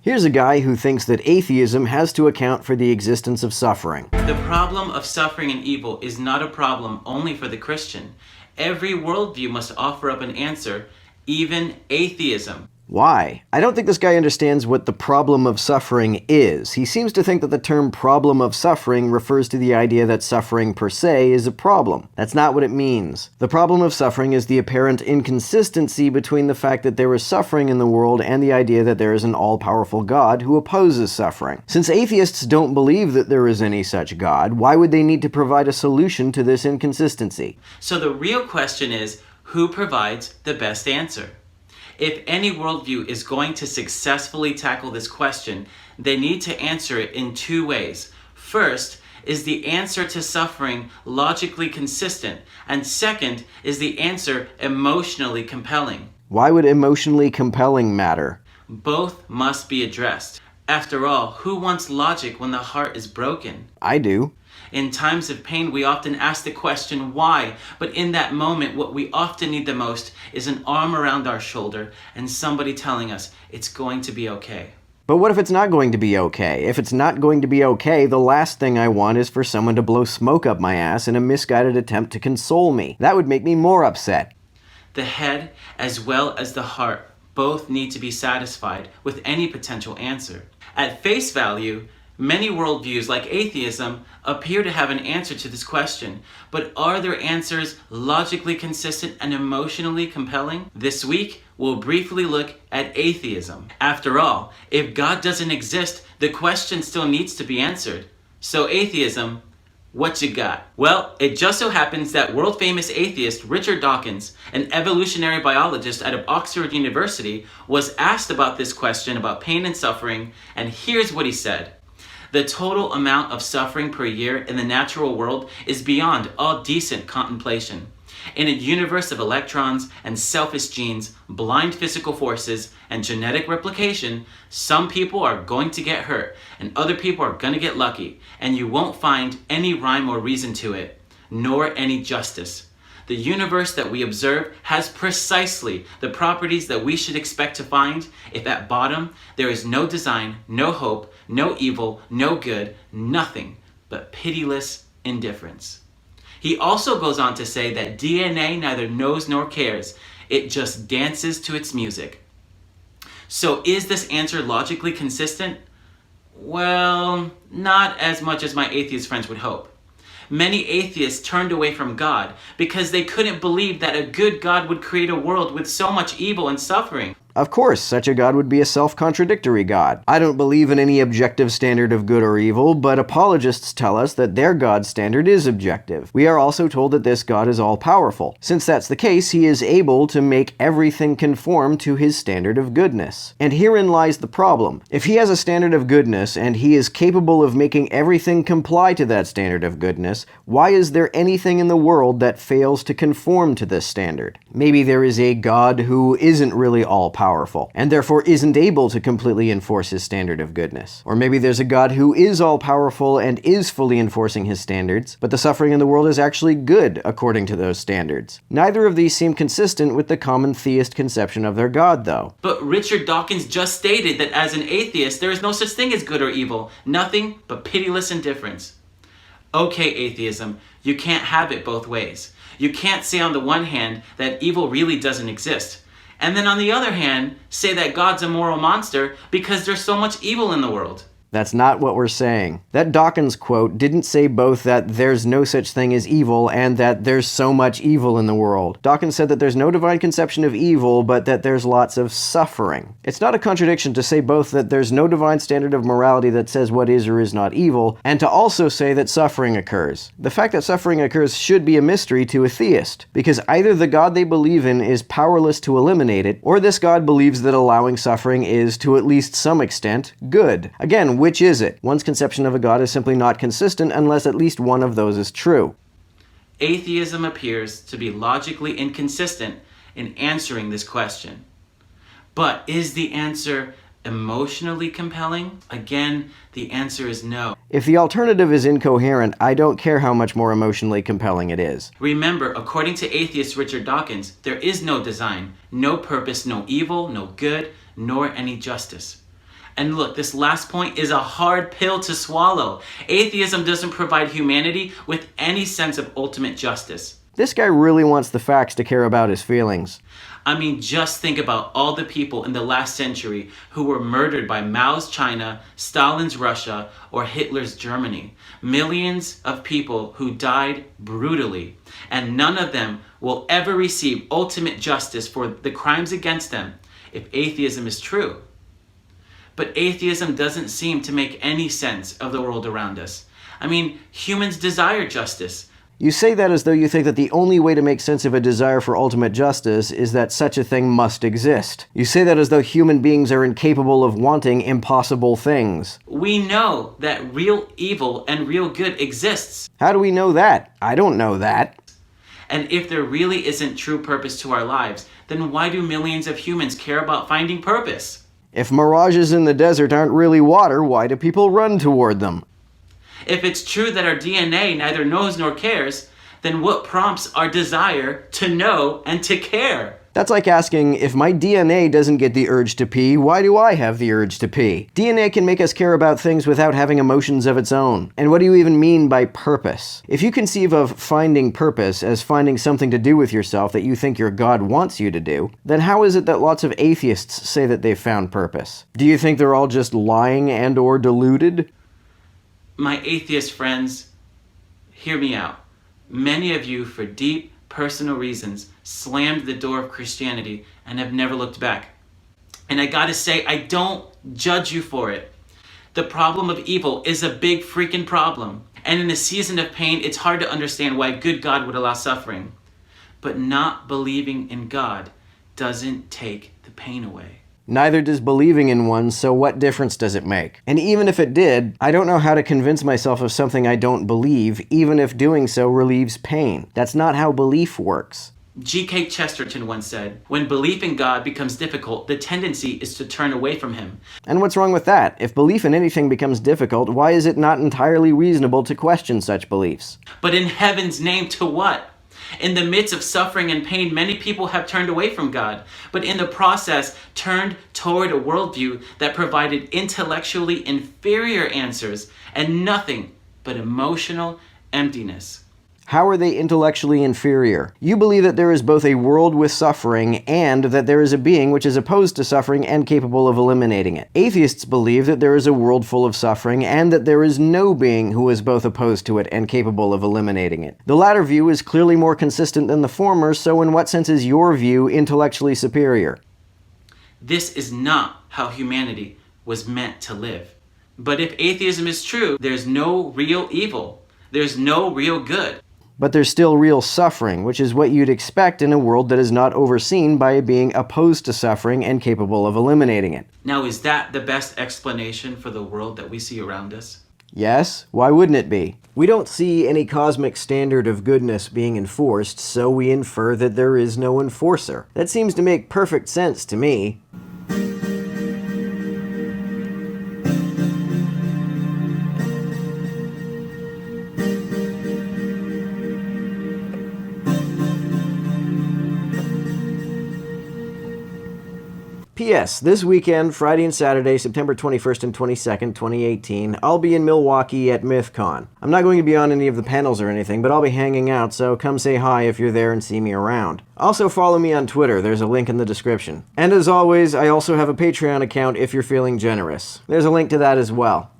Here's a guy who thinks that atheism has to account for the existence of suffering. The problem of suffering and evil is not a problem only for the Christian. Every worldview must offer up an answer, even atheism. Why? I don't think this guy understands what the problem of suffering is. He seems to think that the term problem of suffering refers to the idea that suffering per se is a problem. That's not what it means. The problem of suffering is the apparent inconsistency between the fact that there is suffering in the world and the idea that there is an all-powerful God who opposes suffering. Since atheists don't believe that there is any such God, why would they need to provide a solution to this inconsistency? So the real question is, who provides the best answer? If any worldview is going to successfully tackle this question, they need to answer it in two ways. First, is the answer to suffering logically consistent? And second, is the answer emotionally compelling? Why would emotionally compelling matter? Both must be addressed. After all, who wants logic when the heart is broken? I do. In times of pain, we often ask the question, why? But in that moment, what we often need the most is an arm around our shoulder and somebody telling us it's going to be okay. But what if it's not going to be okay? If it's not going to be okay, the last thing I want is for someone to blow smoke up my ass in a misguided attempt to console me. That would make me more upset. The head, as well as the heart, both need to be satisfied with any potential answer. At face value, many worldviews, like atheism, appear to have an answer to this question, but are their answers logically consistent and emotionally compelling? This week, we'll briefly look at atheism. After all, if God doesn't exist, the question still needs to be answered. So atheism, what you got? Well, it just so happens that world-famous atheist Richard Dawkins, an evolutionary biologist out of Oxford University, was asked about this question about pain and suffering, and here's what he said. The total amount of suffering per year in the natural world is beyond all decent contemplation. In a universe of electrons and selfish genes, blind physical forces, and genetic replication, some people are going to get hurt, and other people are going to get lucky, and you won't find any rhyme or reason to it, nor any justice. The universe that we observe has precisely the properties that we should expect to find if at bottom there is no design, no hope, no evil, no good, nothing but pitiless indifference. He also goes on to say that DNA neither knows nor cares, it just dances to its music. So is this answer logically consistent? Well, not as much as my atheist friends would hope. Many atheists turned away from God because they couldn't believe that a good God would create a world with so much evil and suffering. Of course, such a God would be a self-contradictory God. I don't believe in any objective standard of good or evil, but apologists tell us that their God's standard is objective. We are also told that this God is all-powerful. Since that's the case, he is able to make everything conform to his standard of goodness. And herein lies the problem. If he has a standard of goodness, and he is capable of making everything comply to that standard of goodness, why is there anything in the world that fails to conform to this standard? Maybe there is a God who isn't really all-powerful, and therefore isn't able to completely enforce his standard of goodness. Or maybe there's a God who is all-powerful and is fully enforcing his standards, but the suffering in the world is actually good according to those standards. Neither of these seem consistent with the common theist conception of their God, though. But Richard Dawkins just stated that as an atheist, there is no such thing as good or evil, nothing but pitiless indifference. Okay, atheism, you can't have it both ways. You can't say on the one hand that evil really doesn't exist, and then on the other hand, say that God's a moral monster because there's so much evil in the world. That's not what we're saying. That Dawkins quote didn't say both that there's no such thing as evil and that there's so much evil in the world. Dawkins said that there's no divine conception of evil, but that there's lots of suffering. It's not a contradiction to say both that there's no divine standard of morality that says what is or is not evil, and to also say that suffering occurs. The fact that suffering occurs should be a mystery to a theist, because either the God they believe in is powerless to eliminate it, or this God believes that allowing suffering is, to at least some extent, good. Again, which is it? One's conception of a God is simply not consistent unless at least one of those is true. Atheism appears to be logically inconsistent in answering this question. But is the answer emotionally compelling? Again, the answer is no. If the alternative is incoherent, I don't care how much more emotionally compelling it is. Remember, according to atheist Richard Dawkins, there is no design, no purpose, no evil, no good, nor any justice. And look, this last point is a hard pill to swallow. Atheism doesn't provide humanity with any sense of ultimate justice. This guy really wants the facts to care about his feelings. I mean, just think about all the people in the last century who were murdered by Mao's China, Stalin's Russia, or Hitler's Germany. Millions of people who died brutally, and none of them will ever receive ultimate justice for the crimes against them if atheism is true. But atheism doesn't seem to make any sense of the world around us. I mean, humans desire justice. You say that as though you think that the only way to make sense of a desire for ultimate justice is that such a thing must exist. You say that as though human beings are incapable of wanting impossible things. We know that real evil and real good exists. How do we know that? I don't know that. And if there really isn't true purpose to our lives, then why do millions of humans care about finding purpose? If mirages in the desert aren't really water, why do people run toward them? If it's true that our DNA neither knows nor cares, then what prompts our desire to know and to care? That's like asking, if my DNA doesn't get the urge to pee, why do I have the urge to pee? DNA can make us care about things without having emotions of its own. And what do you even mean by purpose? If you conceive of finding purpose as finding something to do with yourself that you think your God wants you to do, then how is it that lots of atheists say that they've found purpose? Do you think they're all just lying and or deluded? My atheist friends, hear me out. Many of you, for deep personal reasons, slammed the door of Christianity and have never looked back. And I gotta say, I don't judge you for it. The problem of evil is a big freaking problem. And in a season of pain, it's hard to understand why a good God would allow suffering. But not believing in God doesn't take the pain away. Neither does believing in one, so what difference does it make? And even if it did, I don't know how to convince myself of something I don't believe, even if doing so relieves pain. That's not how belief works. G.K. Chesterton once said, "When belief in God becomes difficult, the tendency is to turn away from him." And what's wrong with that? If belief in anything becomes difficult, why is it not entirely reasonable to question such beliefs? But in heaven's name, to what? In the midst of suffering and pain, many people have turned away from God, but in the process turned toward a worldview that provided intellectually inferior answers and nothing but emotional emptiness. How are they intellectually inferior? You believe that there is both a world with suffering and that there is a being which is opposed to suffering and capable of eliminating it. Atheists believe that there is a world full of suffering and that there is no being who is both opposed to it and capable of eliminating it. The latter view is clearly more consistent than the former, so in what sense is your view intellectually superior? This is not how humanity was meant to live. But if atheism is true, there's no real evil. There's no real good. But there's still real suffering, which is what you'd expect in a world that is not overseen by a being opposed to suffering and capable of eliminating it. Now, is that the best explanation for the world that we see around us? Yes, why wouldn't it be? We don't see any cosmic standard of goodness being enforced, so we infer that there is no enforcer. That seems to make perfect sense to me. P.S. This weekend, Friday and Saturday, September 21st and 22nd, 2018, I'll be in Milwaukee at MythCon. I'm not going to be on any of the panels or anything, but I'll be hanging out, so come say hi if you're there and see me around. Also follow me on Twitter, there's a link in the description. And as always, I also have a Patreon account if you're feeling generous. There's a link to that as well.